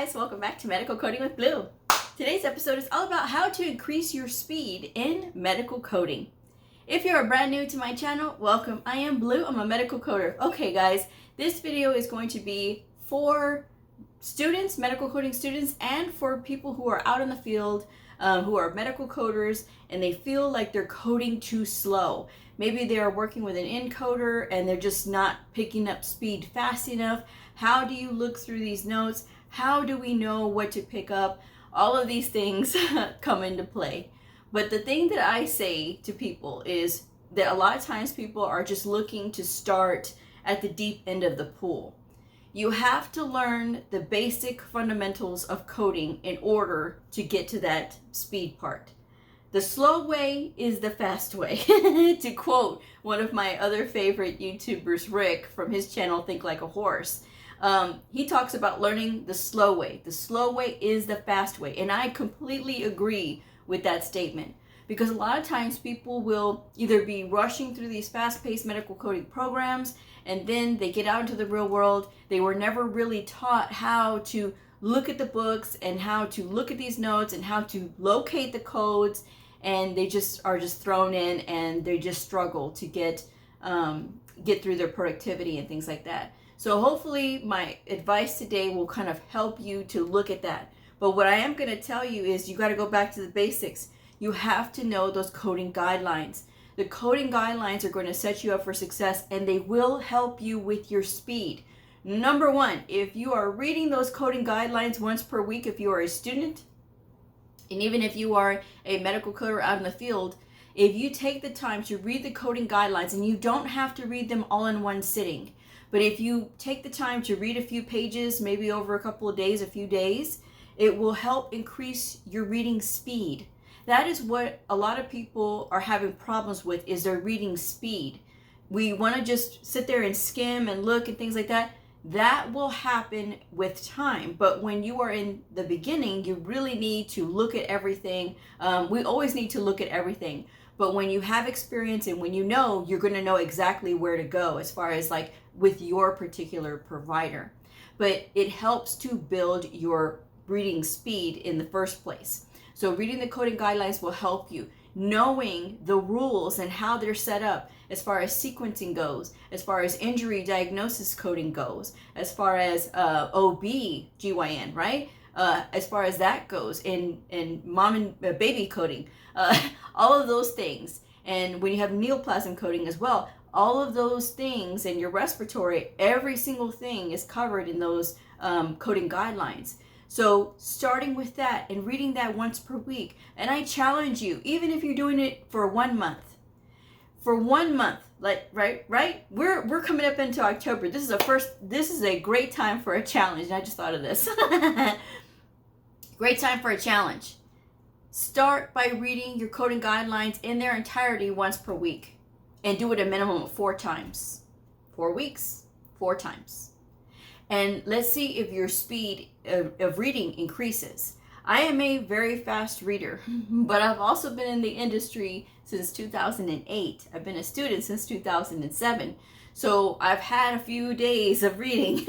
guys, welcome back to Medical Coding with Blue. Today's episode is all about how to increase your speed in medical coding. If you're brand new to my channel, welcome. I am Blue, I'm a medical coder. Okay guys, this video is going to be for students, medical coding students, and for people who are out in the field, who are medical coders, and they feel like they're coding too slow. Maybe they are working with an encoder and they're just not picking up speed fast enough. How do you look through these notes? How do we know what to pick up? All of these things come into play. But the thing that I say to people is that a lot of times people are just looking to start at the deep end of the pool. You have to learn the basic fundamentals of coding in order to get to that speed part. The slow way is the fast way, to quote one of my other favorite YouTubers, Rick, from his channel, Think Like a Horse. He talks about learning the slow way. The slow way is the fast way. And I completely agree with that statement. Because a lot of times people will either be rushing through these fast-paced medical coding programs, and then they get out into the real world. They were never really taught how to look at the books and how to look at these notes and how to locate the codes, and they just are just thrown in and they just struggle to get through their productivity and things like that. So hopefully my advice today will kind of help you to look at that. But what I am going to tell you is you got to go back to the basics. You have to know those coding guidelines. The coding guidelines are going to set you up for success, and they will help you with your speed. Number one, if you are reading those coding guidelines once per week, if you are a student, and even if you are a medical coder out in the field, if you take the time to read the coding guidelines, and you don't have to read them all in one sitting, but if you take the time to read a few pages, maybe over a couple of days, a few days, it will help increase your reading speed. That is what a lot of people are having problems with, is their reading speed. We want to just sit there and skim and look and things like that. That will happen with time. But when you are in the beginning, you really need to look at everything. We always need to look at everything. But when you have experience and when you know, you're going to know exactly where to go as far as like with your particular provider. But it helps to build your reading speed in the first place. So reading the coding guidelines will help you. Knowing the rules and how they're set up as far as sequencing goes, as far as injury diagnosis coding goes, as far as OB-GYN, right? As far as that goes, in mom and baby coding, all of those things. And when you have neoplasm coding as well, all of those things, and your respiratory, every single thing is covered in those coding guidelines. So starting with that and reading that once per week, and I challenge you, even if you're doing it for 1 month, like right, we're coming up into October. This is a great time for a challenge. And I just thought of this. Great time for a challenge. Start by reading your coding guidelines in their entirety once per week, and do it a minimum of 4 times. 4 weeks, 4 times. And let's see if your speed of reading increases. I am a very fast reader, but I've also been in the industry since 2008. I've been a student since 2007. So I've had a few days of reading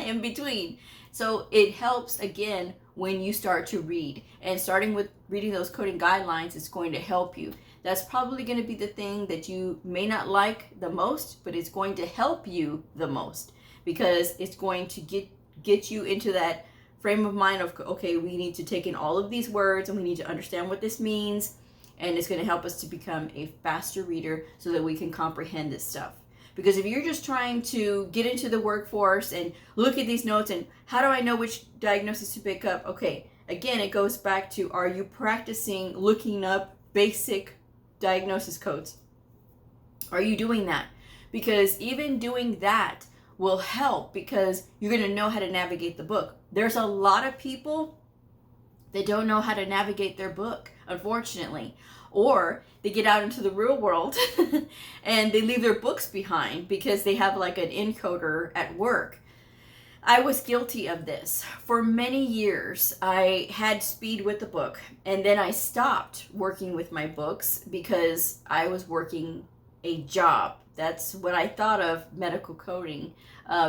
in between. So it helps, again, when you start to read. And starting with reading those coding guidelines is going to help you. That's probably going to be the thing that you may not like the most, but it's going to help you the most. Because it's going to get you into that frame of mind of, okay, we need to take in all of these words and we need to understand what this means, and it's going to help us to become a faster reader so that we can comprehend this stuff. Because if you're just trying to get into the workforce and look at these notes and how do I know which diagnosis to pick up? Okay, again, it goes back to, are you practicing looking up basic diagnosis codes? Are you doing that? Because even doing that will help, because you're going to know how to navigate the book. There's a lot of people that don't know how to navigate their book, unfortunately, or they get out into the real world and they leave their books behind because they have like an encoder at work. I was guilty of this. For many years, I had speed with the book, and then I stopped working with my books because I was working a job. That's what I thought of medical coding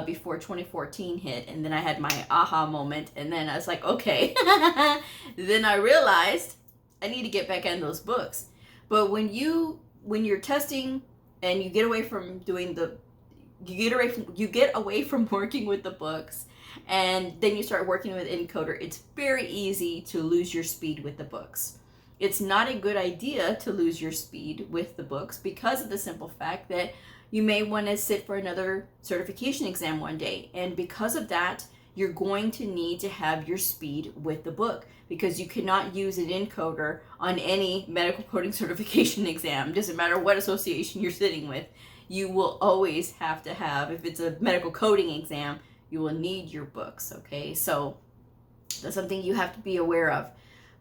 before 2014 hit. And then I had my aha moment. And then I was like, okay. Then I realized I need to get back in those books. But when you're testing and you get away from doing you get away from working with the books, and then you start working with Encoder, it's very easy to lose your speed with the books. It's not a good idea to lose your speed with the books because of the simple fact that you may want to sit for another certification exam one day. And because of that, you're going to need to have your speed with the book, because you cannot use an encoder on any medical coding certification exam. Doesn't matter what association you're sitting with. You will always have to have, if it's a medical coding exam, you will need your books, okay? So that's something you have to be aware of.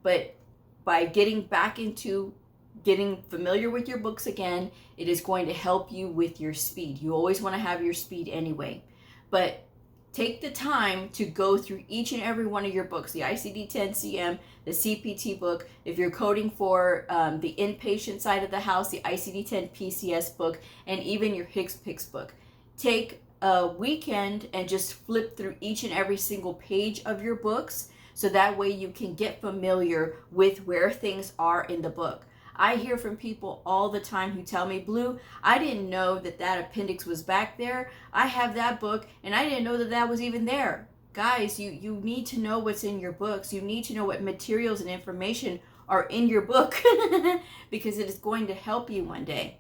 But by getting back into getting familiar with your books again, it is going to help you with your speed. You always want to have your speed anyway. But take the time to go through each and every one of your books, the ICD-10-CM, the CPT book. If you're coding for the inpatient side of the house, the ICD-10-PCS book, and even your HCPCS book. Take a weekend and just flip through each and every single page of your books, so that way you can get familiar with where things are in the book. I hear from people all the time who tell me, Blue, I didn't know that appendix was back there. I have that book and I didn't know that was even there. Guys, you need to know what's in your books. You need to know what materials and information are in your book because it is going to help you one day.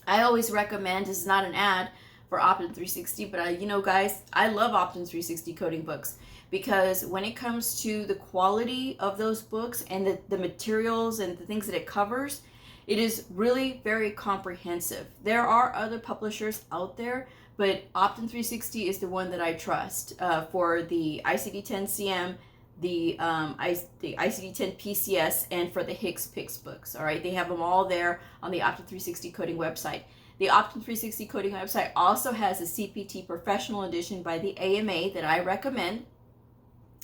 I always recommend, this is not an ad for Optum360, but guys, I love Optum360 coding books, because when it comes to the quality of those books and the materials and the things that it covers, it is really very comprehensive. There are other publishers out there, but Optum360 is the one that I trust for the ICD-10-CM, the ICD-10-PCS, and for the HCPCS books. All right, they have them all there on the Optum360 coding website. The Optum360 coding website also has a CPT Professional Edition by the AMA that I recommend.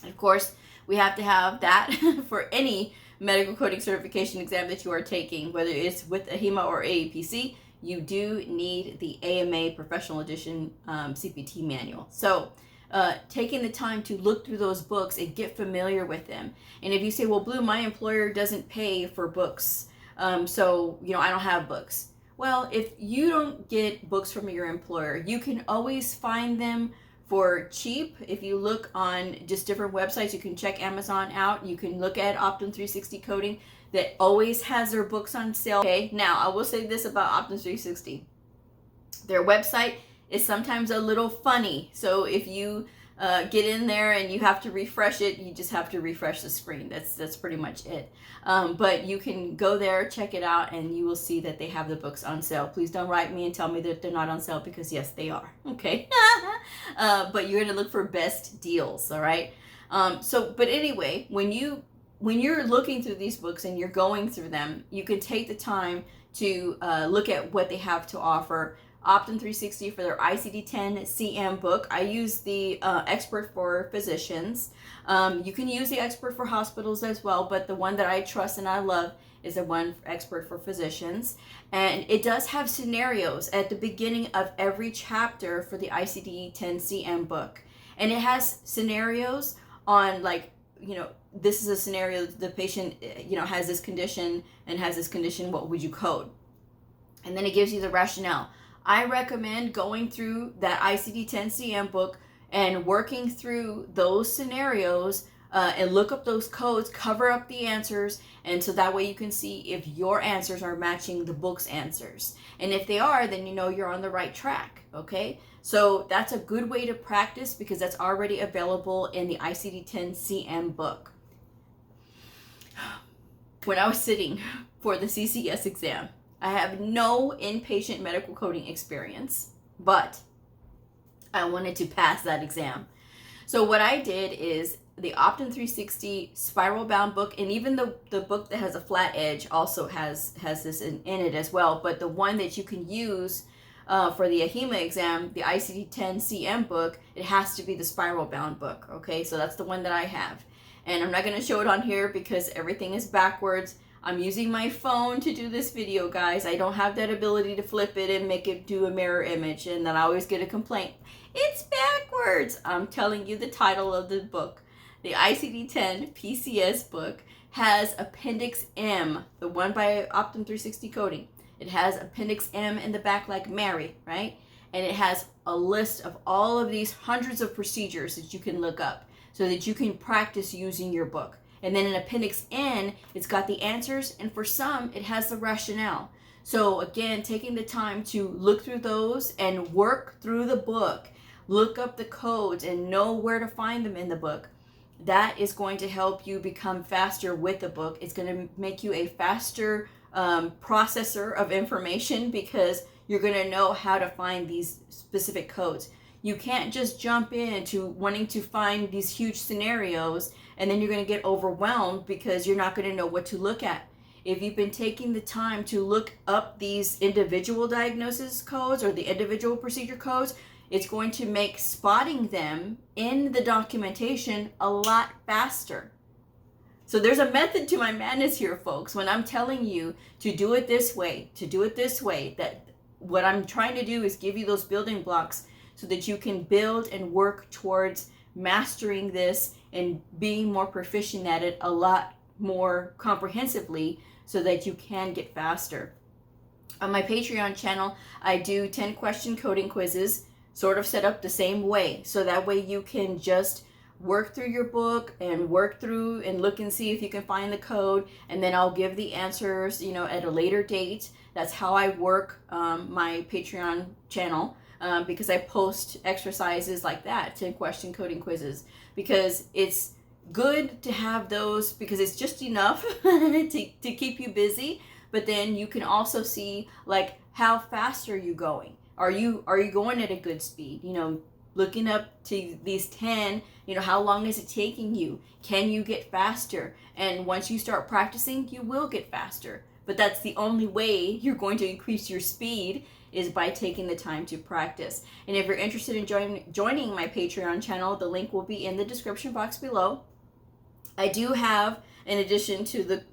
And of course, we have to have that for any medical coding certification exam that you are taking, whether it's with AHIMA or AAPC. You do need the AMA Professional Edition CPT manual. So taking the time to look through those books and get familiar with them. And if you say, well, Blue, my employer doesn't pay for books, so I don't have books. Well, if you don't get books from your employer, you can always find them for cheap. If you look on just different websites, you can check Amazon out. You can look at Optum360 Coding that always has their books on sale. Okay, now I will say this about Optum360. Their website is sometimes a little funny. So if you get in there and you have to refresh it, you just have to refresh the screen. That's pretty much it. But you can go there, check it out, and you will see that they have the books on sale. Please don't write me and tell me that they're not on sale, because yes, they are. Okay. But you're going to look for best deals. All right. But anyway, when you're looking through these books and you're going through them, you can take the time to look at what they have to offer. Optum360 for their ICD-10-CM book. I use the expert for physicians. You can use the expert for hospitals as well, but the one that I trust and I love is the one expert for physicians. And it does have scenarios at the beginning of every chapter for the ICD-10-CM book. And it has scenarios on, like, this is a scenario, the patient, has this condition and has this condition, what would you code? And then it gives you the rationale. I recommend going through that ICD-10-CM book and working through those scenarios and look up those codes, cover up the answers, and so that way you can see if your answers are matching the book's answers. And if they are, then you're on the right track, okay? So that's a good way to practice, because that's already available in the ICD-10-CM book. When I was sitting for the CCS exam, I have no inpatient medical coding experience, but I wanted to pass that exam. So what I did is the Optum360 spiral bound book, and even the book that has a flat edge also has this in it as well. But the one that you can use for the AHIMA exam, the ICD-10-CM book, it has to be the spiral bound book. Okay, so that's the one that I have. And I'm not going to show it on here because everything is backwards. I'm using my phone to do this video, guys. I don't have that ability to flip it and make it do a mirror image, and then I always get a complaint. It's backwards. I'm telling you the title of the book. The ICD-10 PCS book has Appendix M, the one by Optum 360 Coding. It has Appendix M in the back like Mary, right? And it has a list of all of these hundreds of procedures that you can look up so that you can practice using your book. And then in Appendix N, it's got the answers, and for some, it has the rationale. So again, taking the time to look through those and work through the book, look up the codes and know where to find them in the book, that is going to help you become faster with the book. It's going to make you a faster processor of information, because you're going to know how to find these specific codes. You can't just jump into wanting to find these huge scenarios and then you're going to get overwhelmed because you're not going to know what to look at. If you've been taking the time to look up these individual diagnosis codes or the individual procedure codes, it's going to make spotting them in the documentation a lot faster. So there's a method to my madness here, folks. When I'm telling you to do it this way, that what I'm trying to do is give you those building blocks so that you can build and work towards mastering this and being more proficient at it a lot more comprehensively so that you can get faster. On my Patreon channel, I do 10 question coding quizzes, sort of set up the same way. So that way you can just work through your book and work through and look and see if you can find the code, and then I'll give the answers, at a later date. That's how I work my Patreon channel, because I post exercises like that, 10 question coding quizzes, because it's good to have those, because it's just enough to keep you busy, but then you can also see like how fast are you going. Are you going at a good speed? Looking up to these 10, how long is it taking you? Can you get faster? And once you start practicing, you will get faster. But that's the only way you're going to increase your speed, is by taking the time to practice. And if you're interested in joining my Patreon channel, the link will be in the description box below. I do have, in addition to the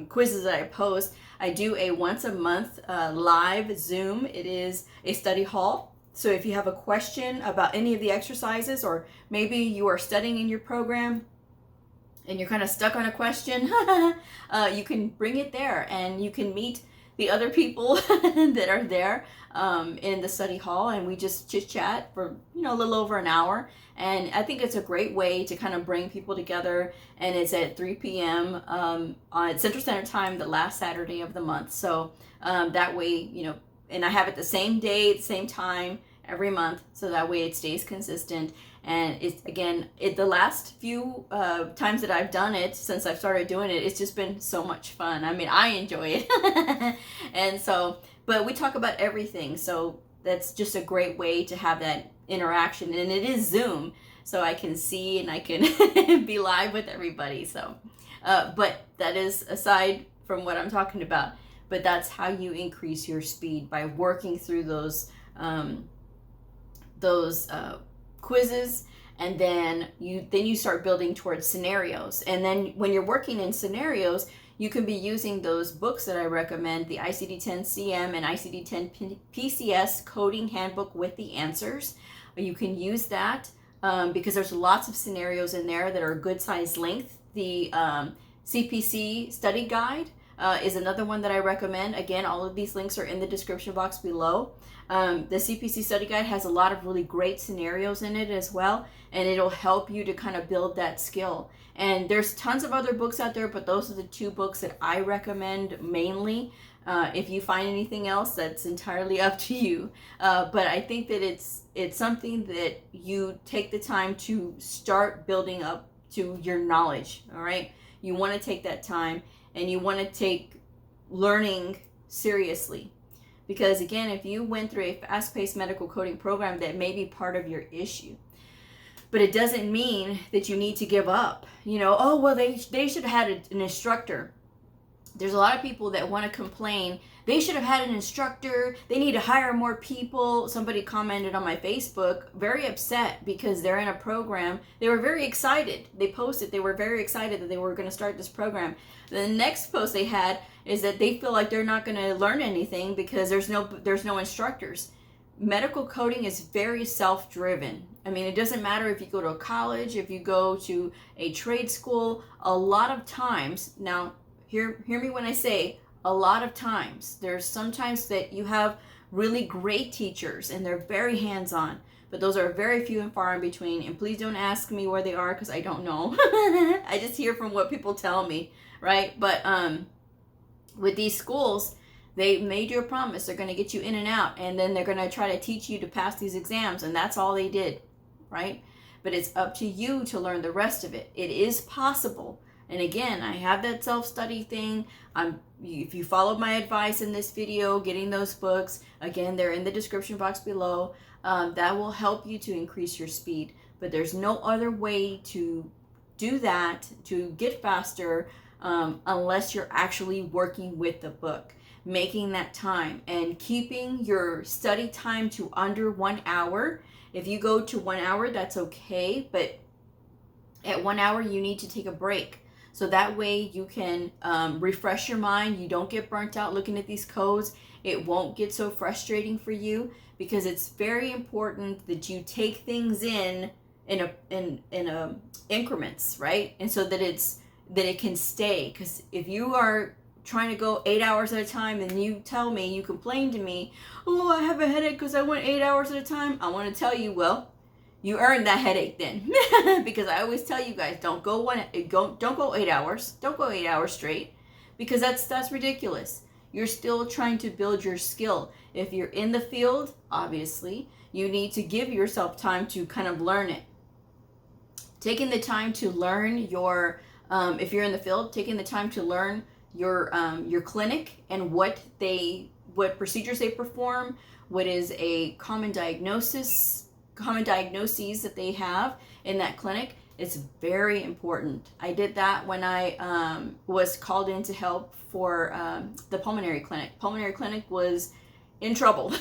quizzes that I post, I do a once a month live Zoom. It is a study hall. So if you have a question about any of the exercises, or maybe you are studying in your program and you're kind of stuck on a question, you can bring it there and you can meet the other people that are there in the study hall, and we just chit chat for a little over an hour. And I think it's a great way to kind of bring people together, and it's at 3 p.m. On Central Standard Time, the last Saturday of the month. So that way, and I have it the same day, the same time every month, so that way it stays consistent. And it's, again, the last few times that I've done it, since I've started doing it, it's just been so much fun. I mean, I enjoy it. And so, but we talk about everything, so that's just a great way to have that interaction. And it is Zoom, so I can see and I can be live with everybody. So, but that is aside from what I'm talking about. But that's how you increase your speed, by working through those quizzes, and then you start building towards scenarios. And then when you're working in scenarios, you can be using those books that I recommend, the ICD-10 CM and ICD-10 PCS Coding Handbook with the answers. You can use that because there's lots of scenarios in there that are good size length. The CPC study guide is another one that I recommend. Again, all of these links are in the description box below. The CPC study guide has a lot of really great scenarios in it as well, and it'll help you to kind of build that skill. And there's tons of other books out there, but those are the two books that I recommend mainly. If you find anything else, that's entirely up to you. But I think that it's something that you take the time to start building up to your knowledge, all right? You want to take that time, and you want to take learning seriously. Because again, if you went through a fast-paced medical coding program, that may be part of your issue. But it doesn't mean that you need to give up. Oh, well, they should have had an instructor. There's a lot of people that want to complain. They should have had an instructor. They need to hire more people. Somebody commented on my Facebook, very upset because they're in a program. They were very excited. They posted they were very excited that they were going to start this program. The next post they had is that they feel like they're not going to learn anything because there's no instructors. Medical coding is very self-driven. I mean, it doesn't matter if you go to a college, if you go to a trade school. A lot of times, now hear me when I say a lot of times, there's sometimes that you have really great teachers and they're very hands-on, but those are very few and far in between. And please don't ask me where they are because I don't know. I just hear from what people tell me, right? But with these schools, they made you a promise. They're going to get you in and out, and then they're going to try to teach you to pass these exams, and that's all they did, right? But it's up to you to learn the rest of it. It is possible. And again, I have that self-study thing. If you followed my advice in this video, getting those books, again, they're in the description box below. That will help you to increase your speed. But there's no other way to do that, to get faster, unless you're actually working with the book, making that time and keeping your study time to under 1 hour. If you go to 1 hour, that's okay. But at 1 hour, you need to take a break. So that way you can refresh your mind. You don't get burnt out looking at these codes. It won't get so frustrating for you, because it's very important that you take things in increments, right? And so that it can stay. Because if you are trying to go 8 hours at a time and you tell me, you complain to me, oh, I have a headache because I went 8 hours at a time, I want to tell you, well, you earned that headache then. Because I always tell you guys, don't go 8 hours. Don't go 8 hours straight, because that's ridiculous. You're still trying to build your skill. If you're in the field, obviously, you need to give yourself time to kind of learn it. Taking the time to learn your, if you're in the field, taking the time to learn your clinic and what procedures they perform, what is a common diagnoses that they have in that clinic. It's very important. I did that when I was called in to help for the pulmonary clinic. Pulmonary clinic was in trouble.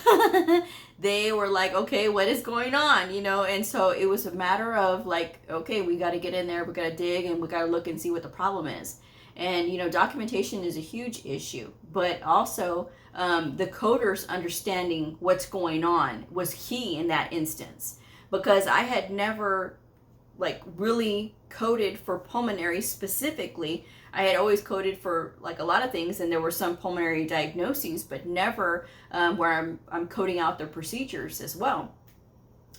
They were like, okay, what is going on? And so it was a matter of like, okay, we got to get in there, we got to dig, and we got to look and see what the problem is. And documentation is a huge issue, but also the coders understanding what's going on was key in that instance, because I had never like really coded for pulmonary specifically. I had always coded for like a lot of things, and there were some pulmonary diagnoses, but never where I'm coding out the procedures as well.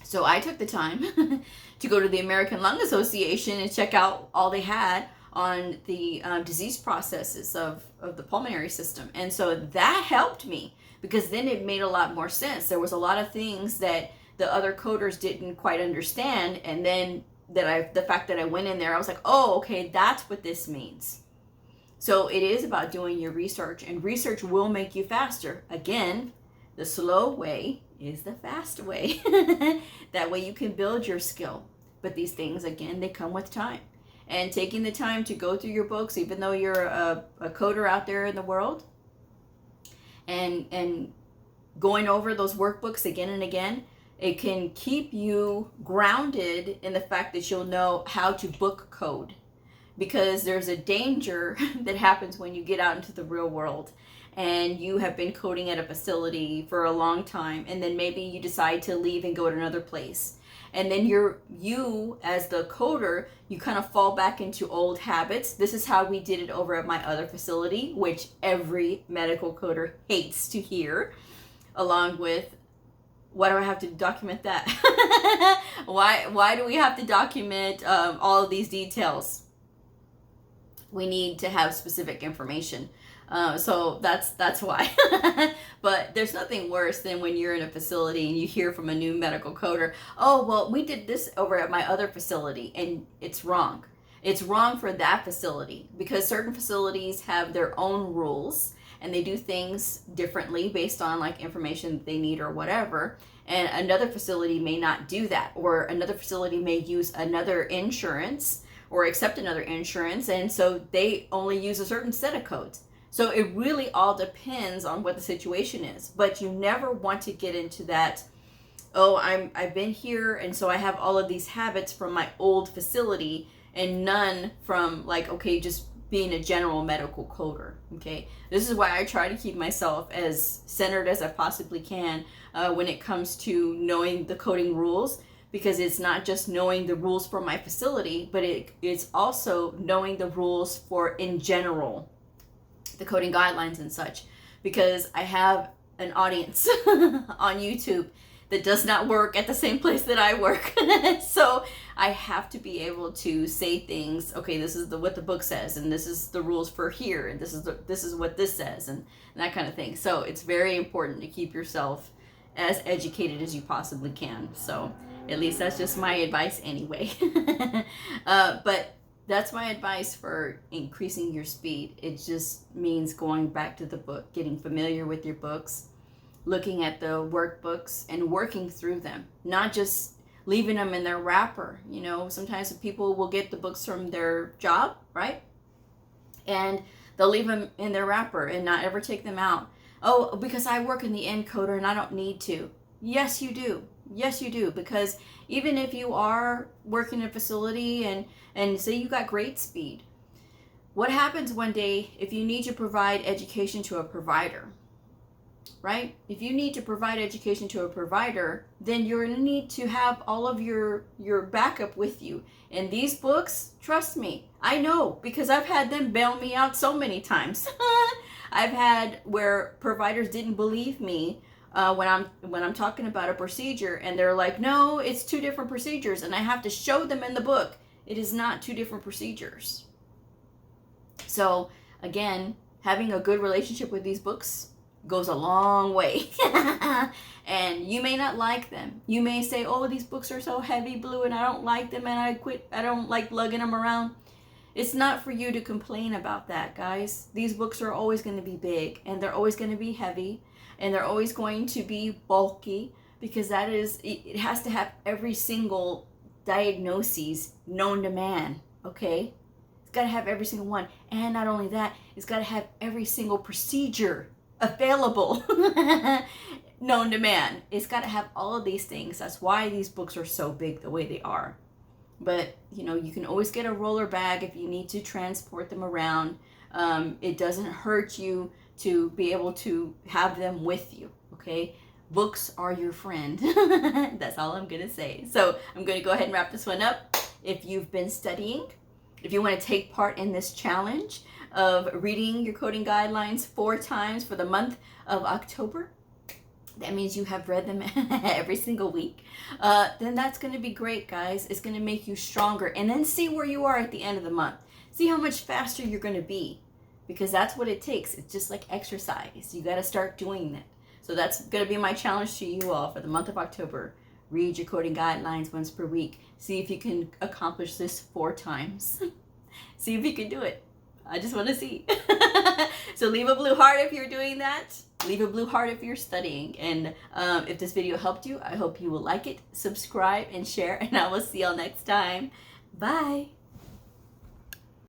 So I took the time to go to the American Lung Association and check out all they had on the disease processes of the pulmonary system. And so that helped me, because then it made a lot more sense. There was a lot of things that the other coders didn't quite understand, and then the fact that I went in there, I was like, oh, okay, that's what this means. So it is about doing your research, and research will make you faster. Again, the slow way is the fast way. That way you can build your skill. But these things, again, they come with time. And taking the time to go through your books, even though you're a coder out there in the world, and going over those workbooks again and again, it can keep you grounded in the fact that you'll know how to book code. Because there's a danger that happens when you get out into the real world and you have been coding at a facility for a long time, and then maybe you decide to leave and go to another place. And then you as the coder, you kind of fall back into old habits. This is how we did it over at my other facility, which every medical coder hates to hear, along with, why do I have to document that? Why do we have to document all of these details? We need to have specific information. So that's why. But there's nothing worse than when you're in a facility and you hear from a new medical coder, oh, well, we did this over at my other facility, and it's wrong. It's wrong for that facility, because certain facilities have their own rules and they do things differently based on like information that they need or whatever. And another facility may not do that, or another facility may use another insurance or accept another insurance, and so they only use a certain set of codes. So it really all depends on what the situation is. But you never want to get into that, oh, I've been here, and so I have all of these habits from my old facility and none from, like, okay, just being a general medical coder. Okay, this is why I try to keep myself as centered as I possibly can when it comes to knowing the coding rules, because it's not just knowing the rules for my facility, but it's also knowing the rules for, in general, the coding guidelines and such, because I have an audience on YouTube that does not work at the same place that I work. So I have to be able to say things, okay, this is what the book says, and this is the rules for here, and this is what this says, and that kind of thing. So it's very important to keep yourself as educated as you possibly can. So at least that's just my advice anyway. But that's my advice for increasing your speed. It just means going back to the book, getting familiar with your books, looking at the workbooks and working through them, not just leaving them in their wrapper. You know, sometimes people will get the books from their job, right? And they'll leave them in their wrapper and not ever take them out. Oh, because I work in the encoder and I don't need to. Yes, you do. Yes, you do. Because even if you are working in a facility and say you got great speed, what happens one day if you need to provide education to a provider? Right? If you need to provide education to a provider, then you're going to need to have all of your backup with you. And these books, trust me, I know, because I've had them bail me out so many times. I've had where providers didn't believe me when I'm talking about a procedure, and they're like, no, it's 2 different procedures, and I have to show them in the book it is not 2 different procedures. So again, having a good relationship with these books goes a long way. And you may not like them. You may say, oh, these books are so heavy, Blue, and I don't like them, and I don't like lugging them around. It's not for you to complain about that, guys. These books are always going to be big, and they're always going to be heavy, and they're always going to be bulky, because it has to have every single diagnosis known to man, okay? It's got to have every single one. And not only that, it's got to have every single procedure available known to man. It's got to have all of these things. That's why these books are so big the way they are. But you know, you can always get a roller bag if you need to transport them around. It doesn't hurt you to be able to have them with you, okay? Books are your friend. That's all I'm gonna say. So I'm gonna go ahead and wrap this one up. If you've been studying, if you want to take part in this challenge of reading your coding guidelines 4 times for the month of October, that means you have read them every single week, then that's going to be great, guys. It's going to make you stronger. And then see where you are at the end of the month. See how much faster you're going to be, because that's what it takes. It's just like exercise. You got to start doing that. So that's going to be my challenge to you all for the month of October. Read your coding guidelines once per week. See if you can accomplish this 4 times. See if you can do it. I just want to see. So leave a blue heart if you're doing that. Leave a blue heart if you're studying. And if this video helped you, I hope you will like it, subscribe, and share. And I will see y'all next time. Bye.